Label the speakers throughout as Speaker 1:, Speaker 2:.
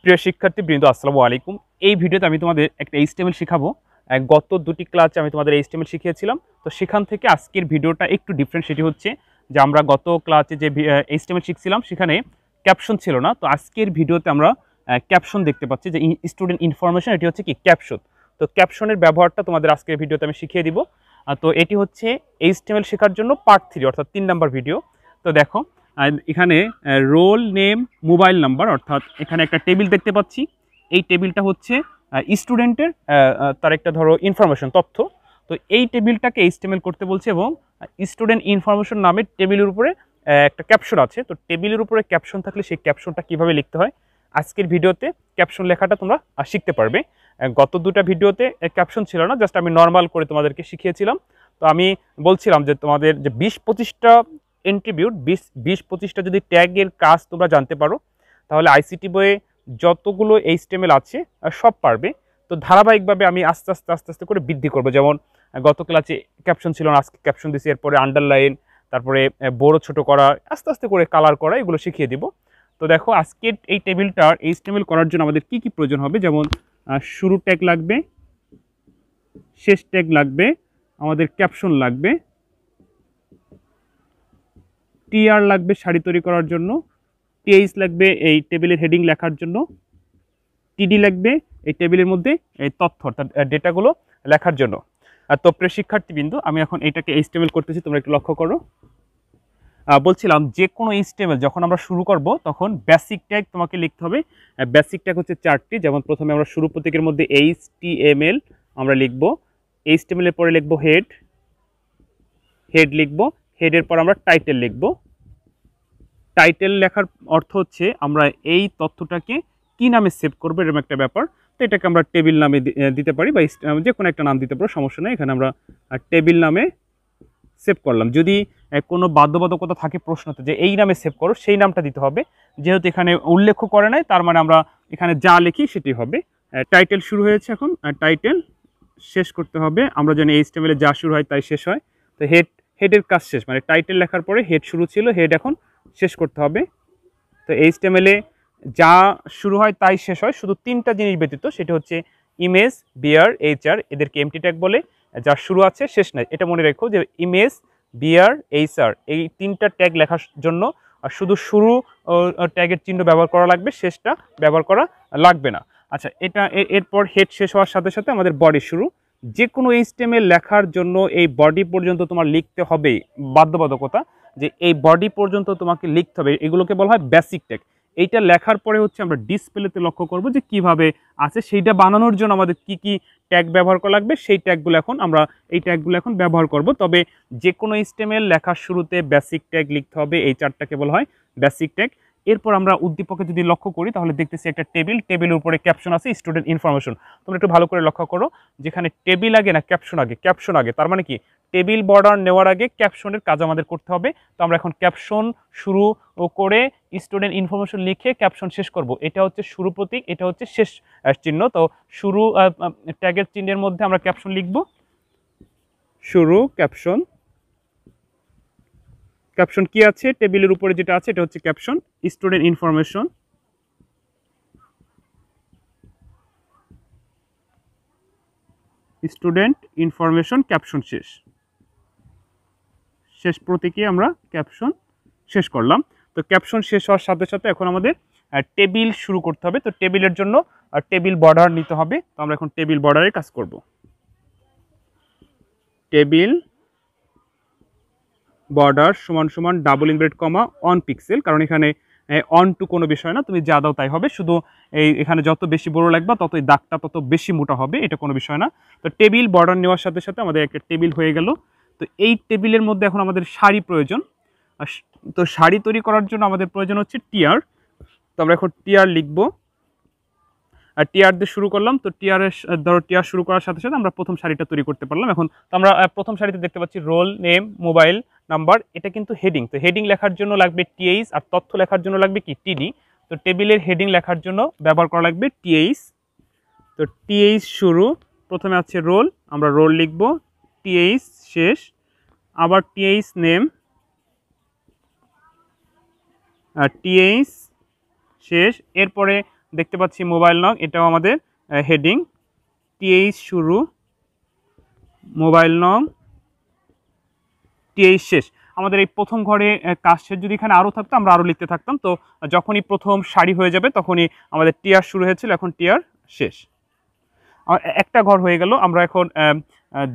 Speaker 1: প্রিয় শিক্ষার্থীবৃন্দ আসসালামু আলাইকুম। এই ভিডিওতে আমি তোমাদের একটা এইচটিএমএল শেখাবো। গত দুটি ক্লাসে আমি তোমাদের এইচটিএমএল শিখিয়েছিলাম, তো সেখান থেকে আজকের ভিডিওটা একটু ডিফারেন্ট। সেটি হচ্ছে যে আমরা গত ক্লাসে যে এইচটিএমএল শিখছিলাম সেখানে ক্যাপশন ছিল না, তো আজকের ভিডিওতে আমরা ক্যাপশন দেখতে পাচ্ছি যে স্টুডেন্ট ইনফরমেশন, এটি হচ্ছে কি ক্যাপশন। তো ক্যাপশনের ব্যবহারটা তোমাদের আজকের ভিডিওতে আমি শিখিয়ে দিব। তো এটি হচ্ছে এইচটিএমএল শেখার জন্য পার্ট 3 অর্থাৎ 3 নাম্বার ভিডিও। তো দেখো এখানে রোল নেম মোবাইল নাম্বার, অর্থাৎ এখানে একটা টেবিল দেখতে পাচ্ছি। এই টেবিলটা হচ্ছে স্টুডেন্টের তার একটা ধরো ইনফরমেশন তথ্য। তো এই টেবিলটাকে এইচটিএমএল করতে বলছে এবং স্টুডেন্ট ইনফরমেশন নামে টেবিলের উপরে একটা ক্যাপশন আছে। তো টেবিলের উপরে ক্যাপশন থাকলে সেই ক্যাপশনটা কিভাবে লিখতে হয় আজকের ভিডিওতে ক্যাপশন লেখাটা তোমরা শিখতে পারবে। গত দুটা ভিডিওতে ক্যাপশন ছিল না, জাস্ট আমি নর্মাল করে তোমাদেরকে শিখিয়েছিলাম। তো আমি বলছিলাম যে তোমাদের যে 20-25টা এন্ট্রিবিউট 20-25টা যদি ট্যাগের কাজ তোমরা জানতে পারো তাহলে আইসিটি বইয়ে যতগুলো এইচটিএমএল আছে সব পারবে। তো ধারাবাহিকভাবে আমি আস্তে আস্তে করে বৃদ্ধি করব। যেমন গত ক্লাসে ক্যাপশন ছিল না, আজকে ক্যাপশন দিছি, এরপরে আন্ডারলাইন, তারপরে বড় ছোট করা, আস্তে আস্তে করে কালার করা, এগুলো শিখিয়ে দিব। তো দেখো আজকের এই টেবিলটার এইচটিএমএল করার জন্য আমাদের কি কি প্রয়োজন হবে, যেমন শুরু ট্যাগ লাগবে, শেষ ট্যাগ লাগবে, আমাদের ক্যাপশন লাগবে, টিআর লাগবে সারি তৈরি করার জন্য, টিএইচ লাগবে এই টেবিলের হেডিং লেখার জন্য, টিডি লাগবে এই টেবিলের মধ্যে এই তথ্য অর্থাৎ ডেটাগুলো লেখার জন্য। আর তো প্রিয় শিক্ষার্থীবৃন্দ, আমি এখন এইটাকে এইচটিএমএল করতেছি, তোমরা একটু লক্ষ্য করো। বলছিলাম যে কোনো এইচটিএমএল যখন আমরা শুরু করব তখন বেসিক ট্যাগ তোমাকে লিখতে হবে। বেসিক ট্যাগ হচ্ছে 4টি। যেমন প্রথমে আমরা শুরু প্রতীকের মধ্যে এইচটিএমএল আমরা লিখব, এইচটিএমএল এর পরে লিখব হেড লিখব, হেডের পর আমরা টাইটেল লিখব। টাইটেল লেখার অর্থ হচ্ছে আমরা এই তথ্যটাকে কি নামে সেভ করবো, এরকম একটা ব্যাপার। তো এটাকে আমরা টেবিল নামে দিতে পারি বা যে কোনো একটা নাম দিতে পারো, সমস্যা নেই। এখানে আমরা টেবিল নামে সেভ করলাম। যদি কোনো বাধ্যবাধকতা থাকে প্রশ্নতে যে এই নামে সেভ করো, সেই নামটা দিতে হবে। যেহেতু এখানে উল্লেখ করে নাই, তার মানে আমরা এখানে যা লিখি সেটি হবে। টাইটেল শুরু হয়েছে, এখন টাইটেল শেষ করতে হবে। আমরা জানি এইচটিএমএল এ যা শুরু হয় তাই শেষ হয়। তো হেডের কাজ শেষ, মানে টাইটেল লেখার পরে হেড শুরু ছিল, হেড এখন শেষ করতে হবে। তো এইচটিএমএল এ যা শুরু হয় তাই শেষ হয়, শুধু 3টা জিনিস ব্যতীত, সেটা হচ্ছে ইমেজ, বিআর, এইচআর, এদেরকে এমটি ট্যাগ বলে। যা শুরু আছে শেষ নাই, এটা মনে রেখো যে ইমেজ, বিআর, এইচআর এই 3টা ট্যাগ লেখার জন্য শুধু শুরু ট্যাগের চিহ্ন ব্যবহার করা লাগবে, শেষটা ব্যবহার করা লাগবে না। আচ্ছা, এটা এরপর হেড শেষ হওয়ার সাথে সাথে আমাদের বডি শুরু। যে কোনো এইচটিএমএল লেখার জন্য এই বডি পর্যন্ত তোমার লিখতে হবে, বাধ্যবাধকতা যে এই বডি পর্যন্ত তোমাকে লিখতে হবে। এগুলোকে বলা হয় বেসিক ট্যাগ। এইটা লেখার পরে হচ্ছে আমরা ডিসপ্লেতে লক্ষ্য করব যে কিভাবে আছে, সেইটা বানানোর জন্য আমাদের কি কি ট্যাগ ব্যবহার করা লাগবে, সেই ট্যাগগুলো এখন আমরা এই ট্যাগগুলো এখন ব্যবহার করব। তবে যে কোনো এইচটিএমএল লেখার শুরুতে বেসিক ট্যাগ লিখতে হবে, এই 4টাকে বলা হয় বেসিক ট্যাগ। এরপর আমরা উদ্দীপকে যদি লক্ষ্য করি তাহলে দেখতেছি একটা টেবিলের উপরে ক্যাপশন আছে, স্টুডেন্ট ইনফরমেশন। তোমরা একটু ভালো করে লক্ষ্য করো, যেখানে টেবিল আগে না ক্যাপশন আগে, ক্যাপশন আগে। তার মানে কি টেবিল বর্ডার নেওয়ার আগে ক্যাপশনের কাজ আমাদের করতে হবে। তো আমরা এখন ক্যাপশন শুরু করে স্টুডেন্ট ইনফরমেশন লিখে ক্যাপশন শেষ করব। এটা হচ্ছে শুরু প্রতীক, এটা হচ্ছে শেষ চিহ্ন। তো শুরু ট্যাগের চিহ্নের মধ্যে আমরা ক্যাপশন লিখব, শুরু ক্যাপশন। ক্যাপশন কি আছে টেবিলের উপরে যেটা আছে এটা হচ্ছে caption, student information. Student information caption শেষ প্রতীকে আমরা ক্যাপশন শেষ করলাম। তো ক্যাপশন শেষ হওয়ার সাথে সাথে এখন আমাদের টেবিল শুরু করতে হবে। তো টেবিলের জন্য টেবিল বর্ডার নিতে হবে। তো আমরা এখন টেবিল বর্ডারে কাজ করব। টেবিল বর্ডার সমান সমান double inverted comma on pixel, কারণ এখানে অন টু কোনো বিষয় না, তুমি যা দাও তাই হবে। শুধু এখানে যত বেশি বড় লাগবে ততই দাগটা তত বেশি মোটা হবে, এটা কোনো বিষয় না। তো টেবিল বর্ডার নেওয়ার সাথে সাথে আমাদের একটা টেবিল হয়ে গেল। তো এই টেবিলের মধ্যে এখন আমাদের সারি প্রয়োজন। তো সারি তৈরি করার জন্য আমাদের প্রয়োজন হচ্ছে টিআর। তো আমরা এখন টিআর লিখব, আর টিআর দিয়ে শুরু করলাম। তো টিআর শুরু করার সাথে সাথে আমরা প্রথম সারিটা তৈরি করতে পারলাম। এখন তো আমরা প্রথম সারিতে দেখতে পাচ্ছি রোল নেম মোবাইল নাম্বার, এটা কিন্তু হেডিং। তো হেডিং লেখার জন্য লাগবে টিএইচ, আর তথ্য লেখার জন্য লাগবে কি টিডি। তো টেবিলের হেডিং লেখার জন্য ব্যবহার করা লাগবে টিএইচ। তো টিএইচ শুরু, প্রথমে আছে রোল, আমরা রোল লিখব, টিএইচ শেষ, আবার টিএইচ নেম, আর টিএইচ শেষ। এরপরে দেখতে পাচ্ছি মোবাইল নং, এটাও আমাদের হেডিং, টিএইচ শুরু, মোবাইল নং, টিএইচ শেষ। আমাদের এই প্রথম ঘরে কাজ শেষ, যদি এখানে আরও থাকতো আমরা আরও লিখতে থাকতাম। তো যখনই প্রথম সারি হয়ে যাবে তখনই আমাদের টিআর শুরু হয়েছিল, এখন টিআর শেষ। একটা ঘর হয়ে গেল, আমরা এখন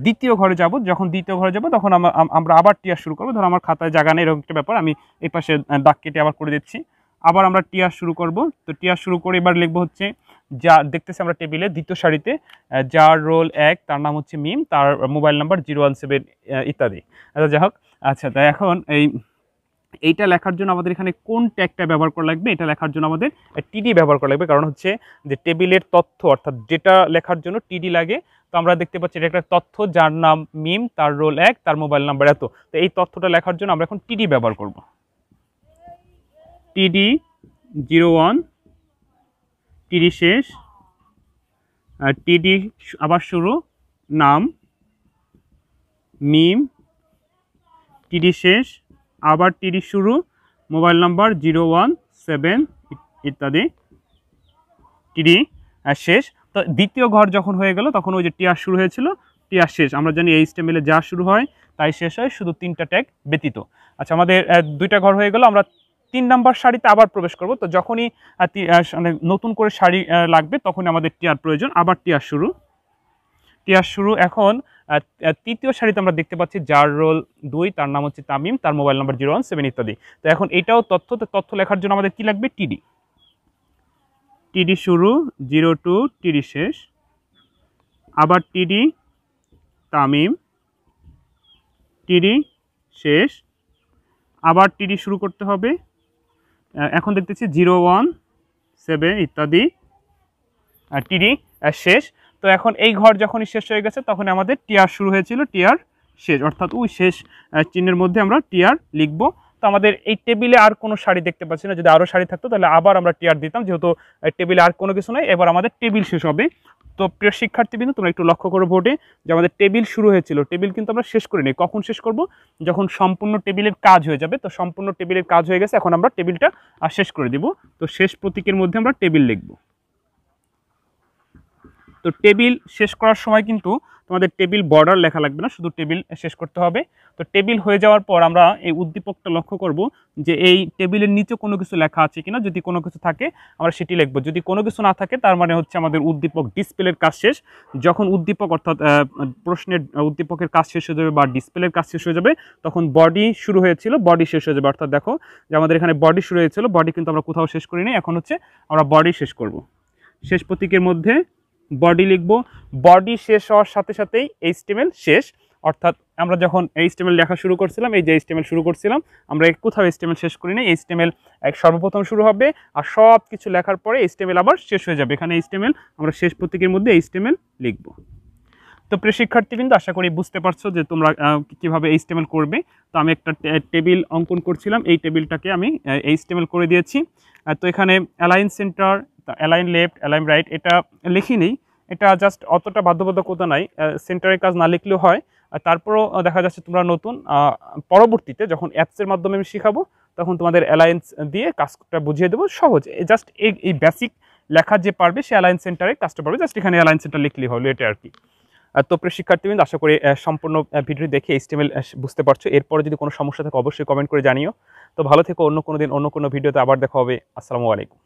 Speaker 1: দ্বিতীয় ঘরে যাব। যখন দ্বিতীয় ঘরে যাব তখন আমরা আবার টিআর শুরু করবো। ধরো আমার খাতায় জায়গা নেই, এরকম একটা ব্যাপার, আমি এই পাশে দাগ কেটে আবার করে দিচ্ছি। আবার আমরা টিআর শুরু করব। তো টিআর শুরু করে এবার লিখবো হচ্ছে, যা দেখতেছি আমরা টেবিলে দ্বিতীয় সারিতে, যার রোল 1, তার নাম হচ্ছে মিম, তার মোবাইল নাম্বার 017 ইত্যাদি। আচ্ছা যাই হোক, আচ্ছা তাই এখন এইটা লেখার জন্য আমাদের এখানে কোন ট্যাগটা ব্যবহার করা লাগবে? এটা লেখার জন্য আমাদের টিডি ব্যবহার করা লাগবে, কারণ হচ্ছে যে টেবিলের তথ্য অর্থাৎ ডেটা লেখার জন্য টিডি লাগে। তো আমরা দেখতে পাচ্ছি এটা একটা তথ্য, যার নাম মিম, তার রোল 1, তার মোবাইল নাম্বার এত। তো এই তথ্যটা লেখার জন্য আমরা এখন টিডি ব্যবহার করব। টিডি 01, টিডি শেষ, টিডি আবার শুরু, নাম মিম, টিডি শেষ, আবার টিডি শুরু, মোবাইল নাম্বার 017 ইত্যাদি, টিডি শেষ। তো দ্বিতীয় ঘর যখন হয়ে গেল তখন ওই যে টিআর শুরু হয়েছিল, টিআর শেষ। আমরা জানি এইচটিএমএল যা শুরু হয় তাই শেষ হয়, শুধু 3টা ট্যাগ ব্যতীত। আচ্ছা, আমাদের 2টা ঘর হয়ে গেল, আমরা 3 নাম্বার সারিতে আবার প্রবেশ করব। তো যখনই নতুন করে সারি লাগবে তখনই আমাদের টিআর প্রয়োজন। আবার টিআর শুরু, টিআর শুরু। এখন তৃতীয় সারিতে আমরা দেখতে পাচ্ছি যার রোল 2, তার নাম হচ্ছে তামিম, তার মোবাইল নাম্বার 017 ইত্যাদি। তো এখন এটাও তথ্য লেখার জন্য আমাদের কি লাগবে? টিডি। টিডি শুরু 02, টিডি শেষ, আবার টিডি তামিম, টিডি শেষ, আবার টিডি শুরু করতে হবে। এখন দেখতেছি 017 ইত্যাদি, টিডি শেষ। তো এখন এই ঘর যখনই শেষ হয়ে গেছে তখন আমাদের টিআর শুরু হয়েছিল, টিআর শেষ, অর্থাৎ ওই শেষ চিহ্নের মধ্যে আমরা টিআর লিখব। তো আমাদের এই টেবিলে আর কোনো সারি দেখতে পাচ্ছি না, যদি আরও সারি থাকতো তাহলে আবার আমরা টিআর দিতাম, যেহেতু টেবিলে আর কোনো কিছু নয়। এবার আমাদের টেবিল শেষ হবে। তো প্রিয় শিক্ষার্থীবৃন্দ, তোমরা একটু লক্ষ্য করো বোর্ডে যে আমাদের টেবিল শুরু হয়েছিল, টেবিল কিন্তু আমরা শেষ করিনি। কখন শেষ করব? যখন সম্পূর্ণ টেবিলের কাজ হয়ে যাবে। তো সম্পূর্ণ টেবিলের কাজ হয়ে গেছে, এখন আমরা টেবিলটা শেষ করে দিব। তো শেষ প্রতীকের মধ্যে আমরা টেবিল লিখব। তো টেবিল শেষ করার সময় কিন্তু তোমাদের টেবিল বর্ডার লেখা লাগবে না, শুধু টেবিল শেষ করতে হবে। তো টেবিল হয়ে যাওয়ার পর আমরা এই উদ্দীপকটা লক্ষ্য করব যে এই টেবিলের নিচে কোনো কিছু লেখা আছে কিনা। যদি কোনো কিছু থাকে আমরা সেটি লিখব, যদি কোনো কিছু না থাকে তার মানে হচ্ছে আমাদের উদ্দীপক ডিসপ্লের কাজ শেষ। যখন উদ্দীপক অর্থাৎ প্রশ্নের উদ্দীপকের কাজ শেষ হয়ে যাবে বা ডিসপ্লের কাজ শেষ হয়ে যাবে, তখন বডি শুরু হয়েছিল, বডি শেষ হয়ে যাবে। অর্থাৎ দেখো যে আমাদের এখানে বডি শুরু হয়েছিল, বডি কিন্তু আমরা কোথাও শেষ করিনি, এখন হচ্ছে আমরা বডি শেষ করব। শেষ প্রতীকের মধ্যে বডি লিখব। বডি শেষ হওয়ার সাথে সাথেই এইচটিএমএল শেষ, অর্থাৎ আমরা যখন এইচটিএমএল লেখা শুরু করছিলাম, এই যে এইচটিএমএল শুরু করছিলাম, আমরা কোথাও এইচটিএমএল শেষ করি না। এইচটিএমএল সর্বপ্রথম শুরু হবে, আর সব কিছু লেখার পরে এইচটিএমএল আবার শেষ হয়ে যাবে। এখানে এইচটিএমএল আমরা শেষ প্রতীকের মধ্যে এইচটিএমএল লিখব। তো প্রিয় শিক্ষার্থীবৃন্দ, আশা করি বুঝতে পারছো যে তোমরা কীভাবে এইচটিএমএল করবে। তো আমি একটা টেবিল অঙ্কন করছিলাম, এই টেবিলটাকে আমি এইচটিএমএল করে দিয়েছি। তো এখানে align centre, align left, align right এটা লিখিনি, এটা জাস্ট অতটা বাধ্যবাধকতা নাই, সেন্টারের কাজ না লিখলেও হয়। তারপরও দেখা যাচ্ছে তোমরা নতুন, পরবর্তীতে যখন অ্যাপসের মাধ্যমে আমি শেখাবো তখন তোমাদের অ্যালায়েন্স দিয়ে কাজটা বুঝিয়ে দেবো, সহজ। জাস্ট এই বেসিক লেখা যে পারবে সে অ্যালাইন সেন্টারে কাজটা পারবে, জাস্ট এখানে অ্যালাইন সেন্টার লিখলেই হলো, এটা আর কি। তো প্রিয় শিক্ষার্থীবৃন্দ, আশা করি সম্পূর্ণ ভিডিও দেখে এইচটিএমএল বুঝতে পারছো। এরপরে যদি কোনো সমস্যা থাকে অবশ্যই কমেন্ট করে জানিও। তো ভালো থেকো, অন্য কোনো দিন অন্য কোনো ভিডিওতে আবার দেখা হবে। আসসালামু আলাইকুম।